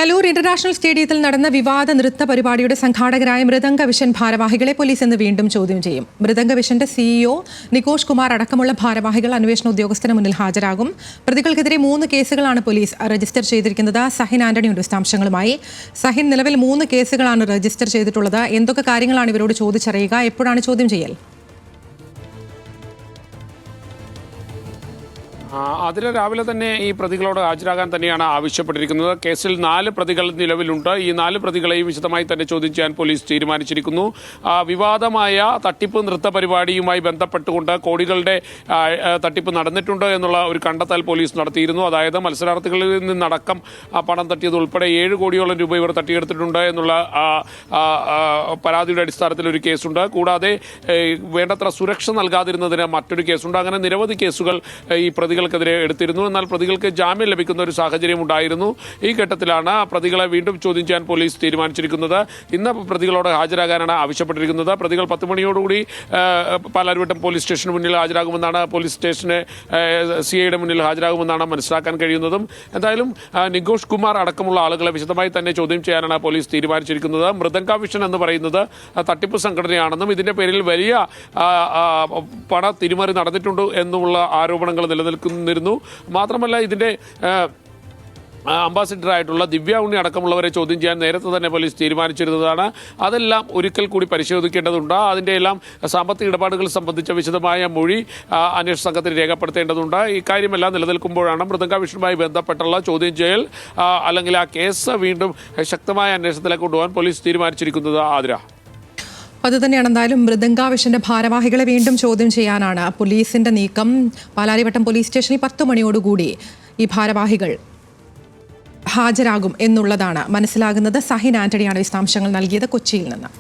Kaloor international സ്റ്റേഡിയത്തിൽ നടന്ന വിവാദ നൃത്ത പരിപാടിയുടെ സംഘാടകരായ മൃദംഗ വിഷൻ ഭാരവാഹികളെ പോലീസ് ഇന്ന് വീണ്ടും ചോദ്യം ചെയ്യും. മൃദംഗ വിഷന്റെ സിഇഒ നികോഷ് കുമാർ അടക്കമുള്ള ഭാരവാഹികൾ അന്വേഷണ ഉദ്യോഗസ്ഥന് മുന്നിൽ ഹാജരാകും. പ്രതികൾക്കെതിരെ 3 കേസുകളാണ് പോലീസ് രജിസ്റ്റർ ചെയ്തിരിക്കുന്നത്. സഹിൻ ആന്റണിയുടെ വിശദാംശങ്ങളുമായി. സഹിൻ, നിലവിൽ 3 കേസുകളാണ് രജിസ്റ്റർ ചെയ്തിട്ടുള്ളത്. എന്തൊക്കെ കാര്യങ്ങളാണ് ഇവരോട് ചോദിച്ചറിയുക? എപ്പോഴാണ് ചോദ്യം ചെയ്യൽ? അതിന് രാവിലെ തന്നെ ഈ പ്രതികളോട് ഹാജരാകാൻ തന്നെയാണ് ആവശ്യപ്പെട്ടിരിക്കുന്നത്. കേസിൽ 4 പ്രതികൾ നിലവിലുണ്ട്. ഈ 4 പ്രതികളെയും വിശദമായി തന്നെ ചോദ്യം ചെയ്യാൻ പോലീസ് തീരുമാനിച്ചിരിക്കുന്നു. വിവാദമായ തട്ടിപ്പ് നൃത്ത പരിപാടിയുമായി ബന്ധപ്പെട്ടുകൊണ്ട് കോടികളുടെ തട്ടിപ്പ് നടന്നിട്ടുണ്ട് എന്നുള്ള ഒരു കണ്ടെത്തൽ പോലീസ് നടത്തിയിരുന്നു. അതായത് മത്സരാർത്ഥികളിൽ നിന്നടക്കം പണം തട്ടിയത് ഉൾപ്പെടെ 7 കോടിയോളം രൂപ ഇവർ തട്ടിയെടുത്തിട്ടുണ്ട് എന്നുള്ള പരാതിയുടെ അടിസ്ഥാനത്തിൽ ഒരു കേസുണ്ട്. കൂടാതെ വേണ്ടത്ര സുരക്ഷ നൽകാതിരുന്നതിന് മറ്റൊരു കേസുണ്ട്. അങ്ങനെ നിരവധി കേസുകൾ ഈ പ്രതികൾക്കെതിരെ എടുത്തിരുന്നു. എന്നാൽ പ്രതികൾക്ക് ജാമ്യം ലഭിക്കുന്ന ഒരു സാഹചര്യം ഉണ്ടായിരുന്നു. ഈ ഘട്ടത്തിലാണ് പ്രതികളെ വീണ്ടും ചോദ്യം ചെയ്യാൻ പോലീസ് തീരുമാനിച്ചിരിക്കുന്നത്. ഇന്ന് പ്രതികളോട് ഹാജരാകാനാണ് ആവശ്യപ്പെട്ടിരിക്കുന്നത്. പ്രതികൾ 10 മണിയോടുകൂടി പാലാരിവട്ടം പോലീസ് സ്റ്റേഷന് മുന്നിൽ ഹാജരാകുമെന്നാണ്, പോലീസ് സ്റ്റേഷന് സിഐയുടെ മുന്നിൽ ഹാജരാകുമെന്നാണ് മനസ്സിലാക്കാൻ കഴിയുന്നതും. എന്തായാലും നികോഷ് കുമാർ അടക്കമുള്ള ആളുകളെ വിശദമായി തന്നെ ചോദ്യം ചെയ്യാനാണ് പോലീസ് തീരുമാനിച്ചിരിക്കുന്നത്. മൃദംഗ വിഷൻ എന്ന് പറയുന്നത് തട്ടിപ്പ് സംഘടനയാണെന്നും ഇതിന്റെ പേരിൽ വലിയ പണ തിരിമറി നടന്നിട്ടുണ്ട് എന്നുമുള്ള ആരോപണങ്ങൾ നിലനിൽക്കുന്നിരുന്നു. മാത്രമല്ല ഇതിന്റെ അംബാസിഡറായിട്ടുള്ള ദിവ്യ ഉണ്ണി അടക്കമുള്ളവരെ ചോദ്യം ചെയ്യാൻ നേരത്തെ തന്നെ പോലീസ് തീരുമാനിച്ചിരുന്നതാണ്. അതെല്ലാം ഒരിക്കൽ കൂടി പരിശോധിക്കേണ്ടതുണ്ട്. അതിൻ്റെ എല്ലാം സാമ്പത്തിക ഇടപാടുകൾ സംബന്ധിച്ച വിശദമായ മൊഴി അന്വേഷണ സംഘത്തിന് രേഖപ്പെടുത്തേണ്ടതുണ്ട്. ഇക്കാര്യമെല്ലാം നിലനിൽക്കുമ്പോഴാണ് മൃദംഗ വിഷനുമായി ബന്ധപ്പെട്ടുള്ള ചോദ്യം ചെയ്യൽ അല്ലെങ്കിൽ ആ കേസ് വീണ്ടും ശക്തമായ അന്വേഷണത്തിലേക്ക് കൊണ്ടുപോകാൻ പോലീസ് തീരുമാനിച്ചിരിക്കുന്നത്. ആതിര, അതുതന്നെയാണ്. എന്തായാലും മൃദംഗ വിഷന്റെ ഭാരവാഹികളെ വീണ്ടും ചോദ്യം ചെയ്യാനാണ് പോലീസിന്റെ നീക്കം. പാലാരിവട്ടം പോലീസ് സ്റ്റേഷനിൽ 10 മണിയോടുകൂടി ഈ ഭാരവാഹികൾ ഹാജരാകും എന്നുള്ളതാണ് മനസ്സിലാകുന്നത്. സഹിൻ ആന്റണിയാണ് വിശദാംശങ്ങൾ നൽകിയത് കൊച്ചിയിൽ നിന്ന്.